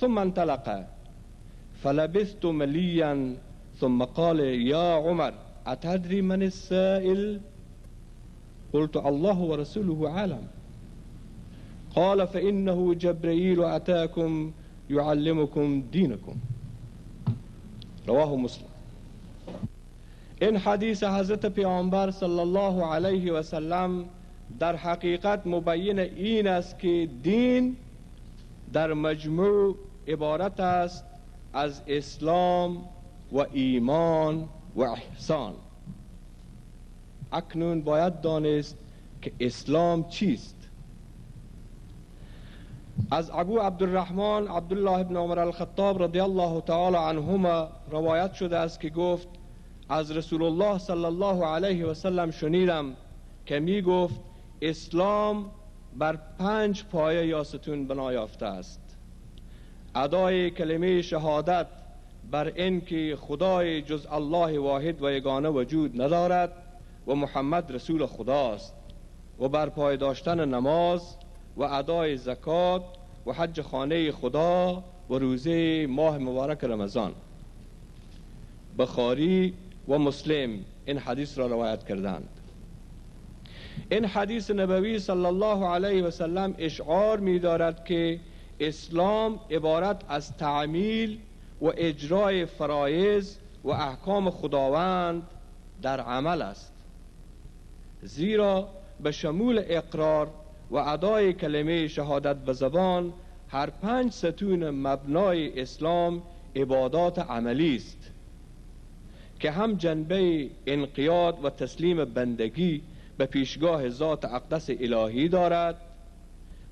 ثم انطلق فلبثت مليا ثم قال يا عمر أتدري من السائل؟ قلت الله ورسوله أعلم. قال فإنه جبريل أتاكم يعلمكم دينكم. رواه مسلم. این حدیث حضرت پیامبر صلی الله علیه و سلم در حقیقت مبین این است که دین در مجموع عبارت است از اسلام و ایمان و احسان. اکنون باید دانست که اسلام چیست. از ابو عبدالرحمن عبدالله بن عمر الخطاب رضی الله تعالی عنهما روایت شده است که گفت از رسول الله صلی الله علیه و سلم شنیدم که می گفت اسلام بر 5 پایه یا ستون بنا یافته است: ادای کلمه شهادت بر اینکه خدای جز الله واحد و یگانه وجود ندارد و محمد رسول خداست، و بر پای داشتن نماز و ادای زکات و حج خانه خدا و روزه ماه مبارک رمضان. بخاری و مسلم این حدیث را روایت کردند. این حدیث نبوی صلی الله علیه و سلم اشعار می دارد که اسلام عبارت از تعمیل و اجرای فرایض و احکام خداوند در عمل است، زیرا به شمول اقرار و ادای کلمه شهادت به زبان هر 5 ستون مبنای اسلام عبادات عملی است که هم جنبه انقیاد و تسلیم بندگی به پیشگاه ذات اقدس الهی دارد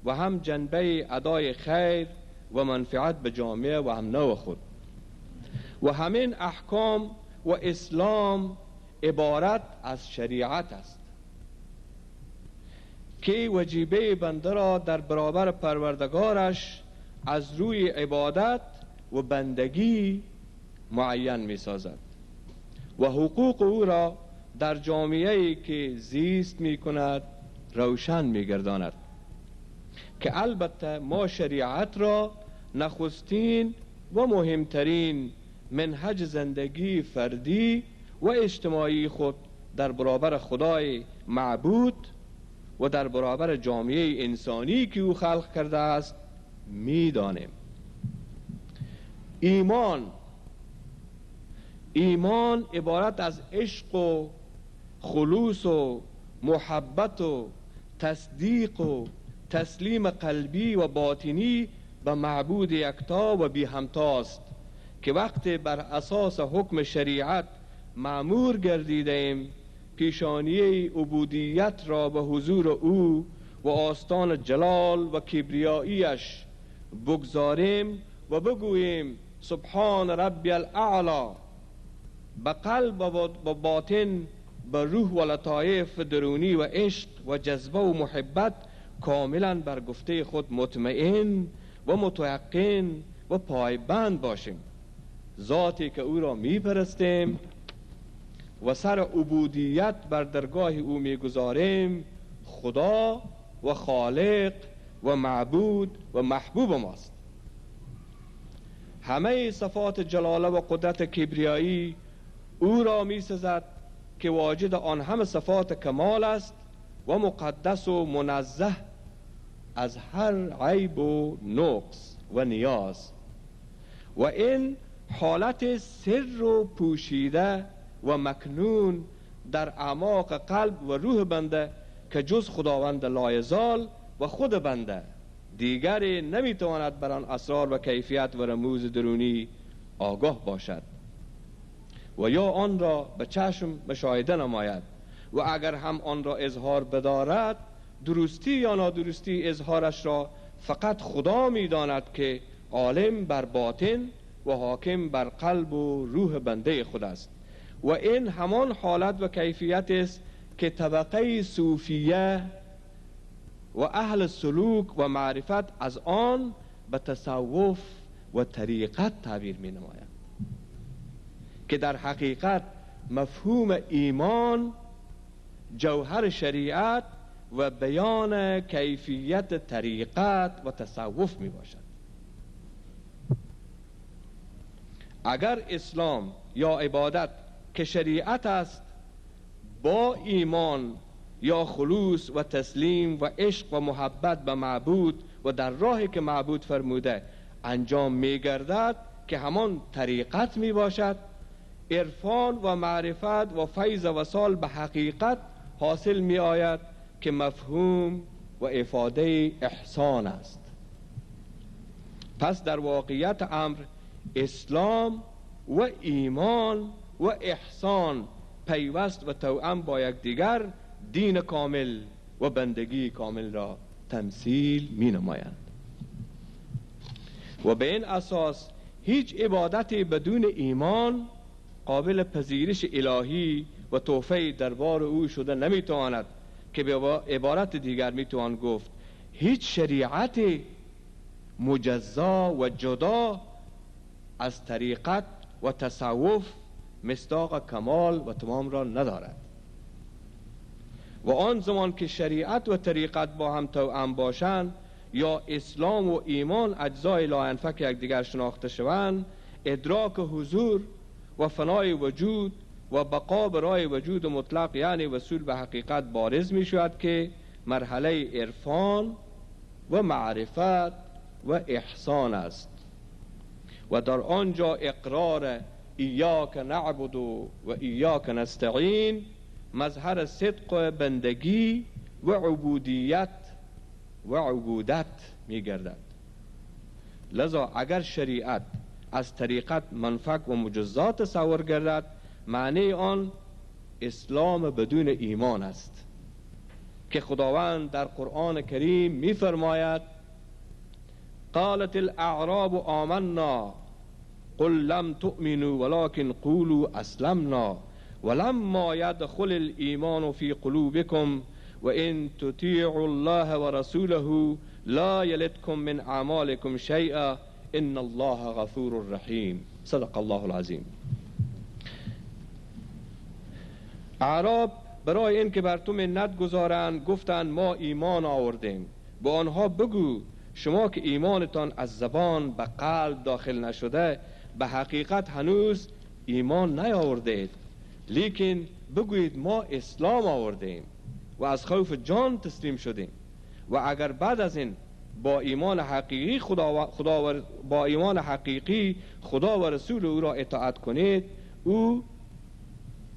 و هم جنبه ادای خیر و منفعت به جامعه و هم نوع خود. و همین احکام و اسلام عبارت از شریعت است که وجیبه بنده را در برابر پروردگارش از روی عبادت و بندگی معین می سازد و حقوق او را در جامعه‌ای که زیست می کند روشن می گرداند، که البته ما شریعت را نخستین و مهمترین منهج زندگی فردی و اجتماعی خود در برابر خدای معبود و در برابر جامعه انسانی که او خلق کرده است می دانیم. ایمان عبارت از عشق و خلوص و محبت و تصدیق و تسلیم قلبی و باطنی به معبود یکتا و بی همتاست که وقتی بر اساس حکم شریعت مأمور گردیدیم پیشانیه عبودیت را به حضور او و آستان جلال و کبریاییش بگذاریم و بگوییم سبحان ربی الاعلی، به قلب و باطن، به روح و لطایف درونی و عشق و جذبه و محبت کاملا بر گفته خود مطمئن و متیقن و پایبند باشیم. ذاتی که او را می پرستیم و سر عبودیت بر درگاه او می گذاریم خدا و خالق و معبود و محبوب ماست. همه صفات جلاله و قدرت کبریایی او را می سزد که واجد آن همه صفات کمال است و مقدس و منزه از هر عیب و نقص و نیاز، و این حالت سر و پوشیده و مکنون در اعماق قلب و روح بنده که جز خداوند لایزال و خود بنده دیگری نمیتواند بر آن اسرار و کیفیت و رموز درونی آگاه باشد و یا آن را به چشم مشاهده نماید، و اگر هم آن را اظهار بدارد درستی یا نادرستی اظهارش را فقط خدا میداند که عالم بر باطن و حاکم بر قلب و روح بنده خود است. و این همان حالت و کیفیت است که طبقه صوفیه و اهل سلوک و معرفت از آن به تصوف و طریقت تعبیر می نماید، که در حقیقت مفهوم ایمان جوهر شریعت و بیان کیفیت طریقت و تصوف می باشد. اگر اسلام یا عبادت که شریعت است با ایمان یا خلوص و تسلیم و عشق و محبت به معبود و در راهی که معبود فرموده انجام می گردد که همان طریقت می باشد، عرفان و معرفت و فیض و وصال به حقیقت حاصل می آید که مفهوم و افاده احسان است. پس در واقعیت امر اسلام و ایمان و احسان پیوست و توأم با یکدیگر دین کامل و بندگی کامل را تمثیل می نمایند و به این اساس هیچ عبادتی بدون ایمان قابل پذیرش الهی و تحفه دربار او شده نمی تواند، که به عبارت دیگر می توان گفت هیچ شریعت مجزا و جدا از طریقت و تصوف مصداق کمال و تمام را ندارد. و آن زمان که شریعت و طریقت با هم توأم باشند یا اسلام و ایمان اجزای لاینفک یکدیگر شناخته شوند، ادراک حضور و فنای وجود و بقا برای وجود مطلق یعنی وصول به حقیقت بارز می شود که مرحله عرفان و معرفت و احسان است و در آنجا اقرار ایاک نعبد و ایاک نستعین مظهر صدق بندگی و عبودیت و عبودت می گردد. لذا اگر شریعت از طریقت منفک و مجزات تصور گردد، معنی آن اسلام بدون ایمان است که خداوند در قرآن کریم می فرماید قالت الاعراب آمنا قل لم تؤمنوا ولكن قولوا اسلمنا ولما يدخل الایمان في قلوبكم وان تطيعوا الله ورسوله لا يلدكم من اعمالكم شيئا ان الله غفور رحیم. صدق الله العظیم. اعراب برای این که بر تو منت گذارند گفتند ما ایمان آوردیم. به آنها بگو شما که ایمانتان از زبان به قلب داخل نشده به حقیقت هنوز ایمان نیاوردید، لیکن بگویید ما اسلام آوردیم و از خوف جان تسلیم شدیم. و اگر بعد از این با ایمان حقیقی خدا و رسول او را اطاعت کنید، او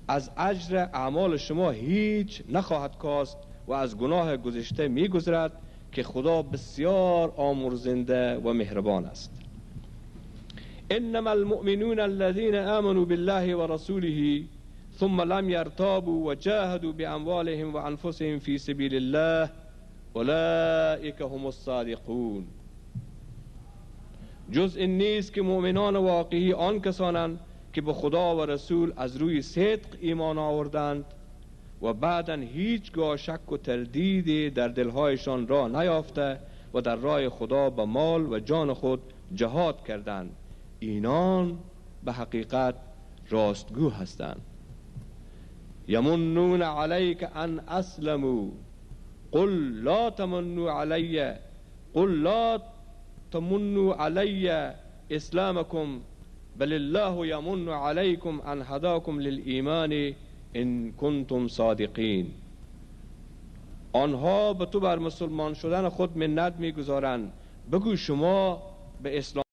از اجر اعمال شما هیچ نخواهد کاست و از گناه گذشته می‌گذرد که خدا بسیار آمرزنده و مهربان است. انما المؤمنون الذين آمنوا بالله ورسوله ثم لم يرتابوا وجاهدوا باموالهم وانفسهم في سبيل الله اولئك هم الصادقون. جز این نیست که مؤمنان واقعی آن کسانند که به خدا و رسول از روی صدق ایمان آوردند و بعداً هیچگاه شک و تردیدی در دلهایشان راه نیافته و در راه خدا به مال و جان خود جهاد کردند. اینان به حقیقت راستگو هستند. یمنون علیک ان اسلموا قل لا تمنوا علی اسلامکم بل الله یمن علیکم ان هداکم للایمان ان کنتم صادقین. آنها به تو بر مسلمان شدن خود منت میگذارند. بگو شما به اسلام